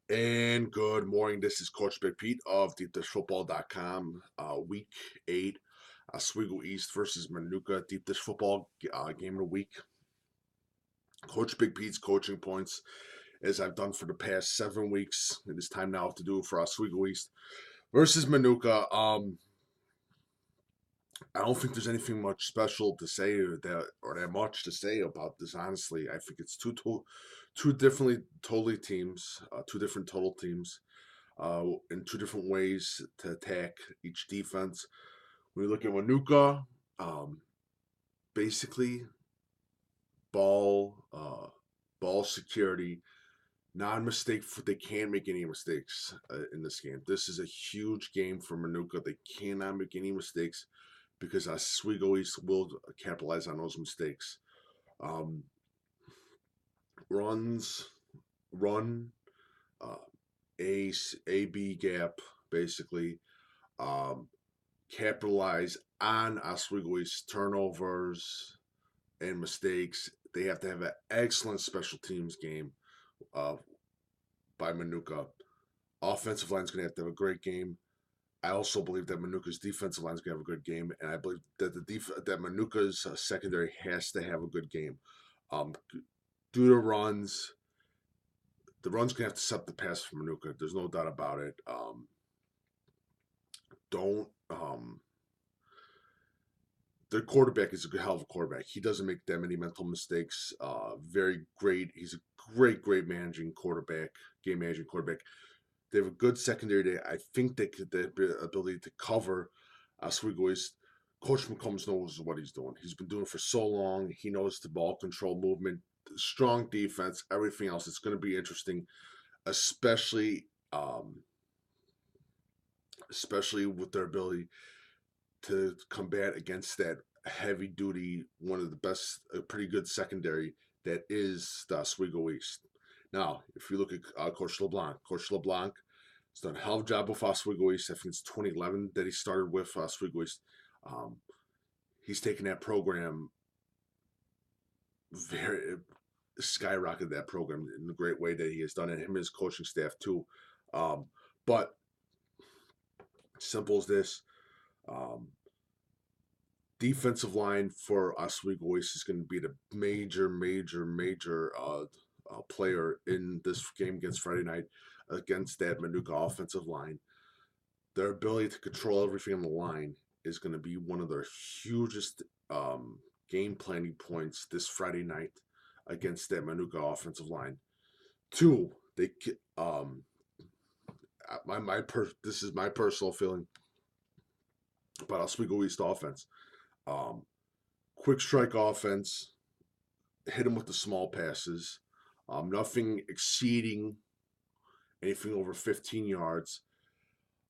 And good morning. This is Coach Big Pete of DeepDishFootball.com. Week 8, Oswego East versus Minooka Deep Dish Football game of the week. Coach Big Pete's coaching points, as I've done for the past 7 weeks. It is time now to do it for Oswego East versus Minooka. I don't think there's anything much special to say or that much to say about this. Honestly, I think it's two differently totally teams, two different total teams in two different ways to attack each defense. When you look at Minooka, basically ball ball security, non-mistake. They can't make any mistakes in this game. This is a huge game for Minooka. They cannot make any mistakes because Oswego East will capitalize on those mistakes. Um, runs, run, uh, A B gap, basically. Um, capitalize on Oswego East turnovers and mistakes. They have to have an excellent special teams game uh, by Minooka. Offensive line is going to have a great game. I also believe that Minooka's defensive line is going to have a good game, and I believe that that Minooka's secondary has to have a good game. Um, due to runs, the run's going to have to set the pass for Minooka. There's no doubt about it. Don't Their quarterback is a hell of a quarterback. He doesn't make that many mental mistakes. Very great. He's a great managing quarterback, game managing quarterback. They have a good secondary. I think the ability to cover Oswego is. Coach McCombs knows what he's doing. He's been doing it for so long. He knows the ball control, movement, strong defense, everything else. It's going to be interesting, especially especially with their ability to combat against that heavy duty, one of the best, a pretty good secondary that is the Oswego East. Now, if you look at Coach LeBlanc has done a hell of a job with Oswego East. I think it's 2011 that he started with Oswego East. Um, he's taken that program very skyrocketed that program in the great way that he has done it. Him and his coaching staff too. But simple as this. Um, Defensive line for Oswego East is going to be the major player in this game against Friday night against that Minooka offensive line. Their ability to control everything on the line is going to be one of their hugest game planning points this Friday night against that Minooka offensive line. Two, they this is my personal feeling about Oswego East offense. Um, quick strike offense, hit them with the small passes, nothing exceeding anything over 15 yards.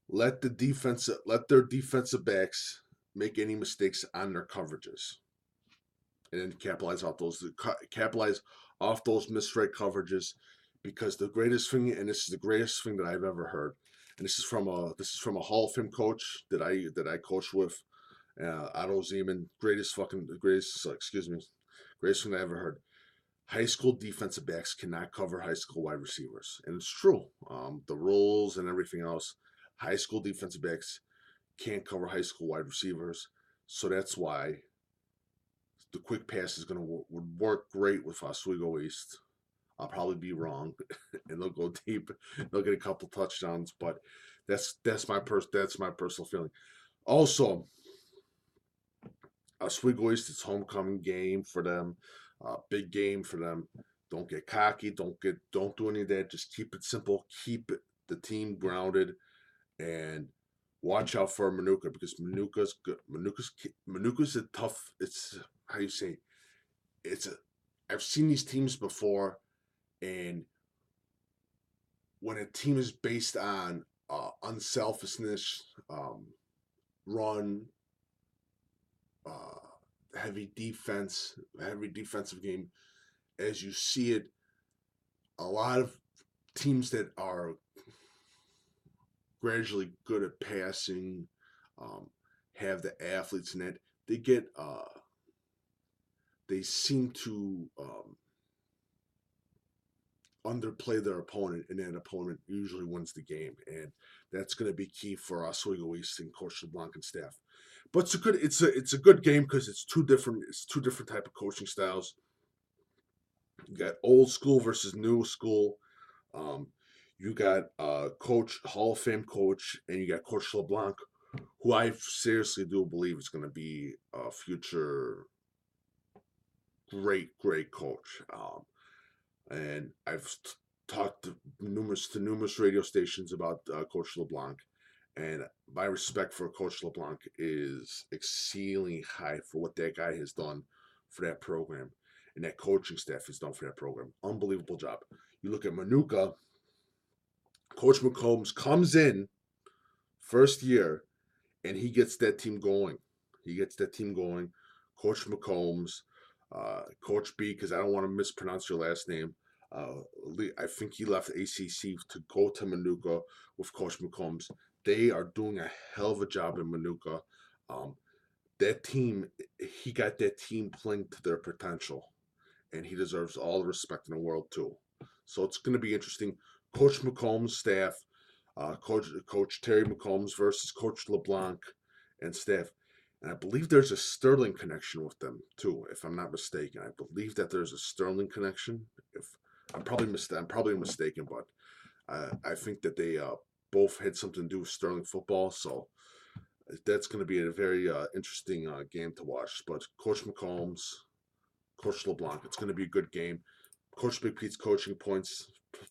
Let their defensive backs make any mistakes on their coverages, and then capitalize off those misread coverages. Because the greatest thing, and this is the greatest thing that I've ever heard, and this is from a Hall of Fame coach that I coached with, Otto Zeman, greatest thing I ever heard. High school defensive backs cannot cover high school wide receivers, and it's true. The rules and everything else, high school defensive backs can't cover high school wide receivers, so that's why the quick pass is going to would work great with Oswego East. I'll probably be wrong, and they'll go deep. They'll get a couple touchdowns, but that's my personal feeling. Also, Oswego East, it's homecoming game for them, big game for them. Don't get cocky. Don't do any of that. Just keep it simple. Keep the team grounded, and watch out for Minooka because Minooka's good. Minooka's a tough. It's how you say. It's a. I've seen these teams before, and when a team is based on unselfishness, run, heavy defensive game, as you see it, a lot of teams that are gradually good at passing, um, have the athletes in it. They seem to underplay their opponent, and that opponent usually wins the game. And that's going to be key for Oswego East and Coach LeBlanc and staff. But it's a good game because it's two different type of coaching styles. You got old school versus new school. Um, you got Coach Hall of Fame coach, and you got Coach LeBlanc, who I seriously do believe is going to be a future great coach. And I've talked to numerous radio stations about Coach LeBlanc, and my respect for Coach LeBlanc is exceedingly high for what that guy has done for that program, and that coaching staff has done for that program. Unbelievable job. You look at Minooka. Coach McCombs comes in first year, and he gets that team going. He gets that team going. Coach McCombs, Coach B, because I don't want to mispronounce your last name. I think he left ACC to go to Minooka with Coach McCombs. They are doing a hell of a job in Minooka. Um, that team, he got that team playing to their potential, and he deserves all the respect in the world too. So it's going to be interesting. Coach McCombs' staff, Coach Terry McCombs versus Coach LeBlanc and staff. And I believe there's a Sterling connection with them too, if I'm not mistaken. I believe that there's a Sterling connection. If I'm probably mistaken, but I think that they both had something to do with Sterling football. So that's going to be a very interesting game to watch. But Coach McCombs, Coach LeBlanc, it's going to be a good game. Coach Big Pete's coaching points,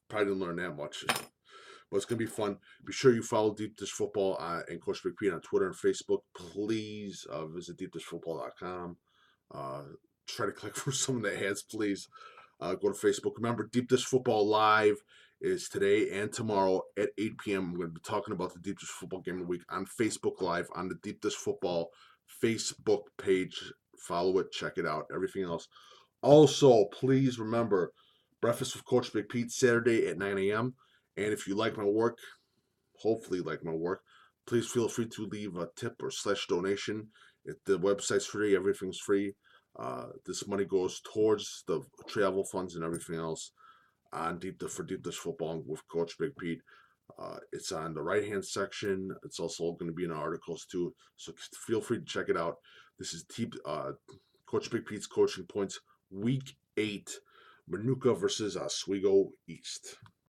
probably didn't learn that much. But it's going to be fun. Be sure you follow Deep Dish Football and Coach Big Pete on Twitter and Facebook. Please visit deepdishfootball.com. Try to click for some of the ads, please. Go to Facebook. Remember, Deep Dish Football Live is today and tomorrow at 8 p.m. I'm going to be talking about the Deep Dish Football Game of the Week on Facebook Live on the Deep Dish Football Facebook page. Follow it. Check it out. Everything else. Also, please remember, Breakfast with Coach Big Pete, Saturday at 9 a.m. And if you like my work, hopefully you like my work, please feel free to leave a tip or / donation. If the website's free, everything's free. This money goes towards the travel funds and everything else on for Deep Dish Football with Coach Big Pete. It's on the right-hand section. It's also going to be in articles too, so feel free to check it out. This is Coach Big Pete's Coaching Points, Week 8, Minooka versus Oswego East.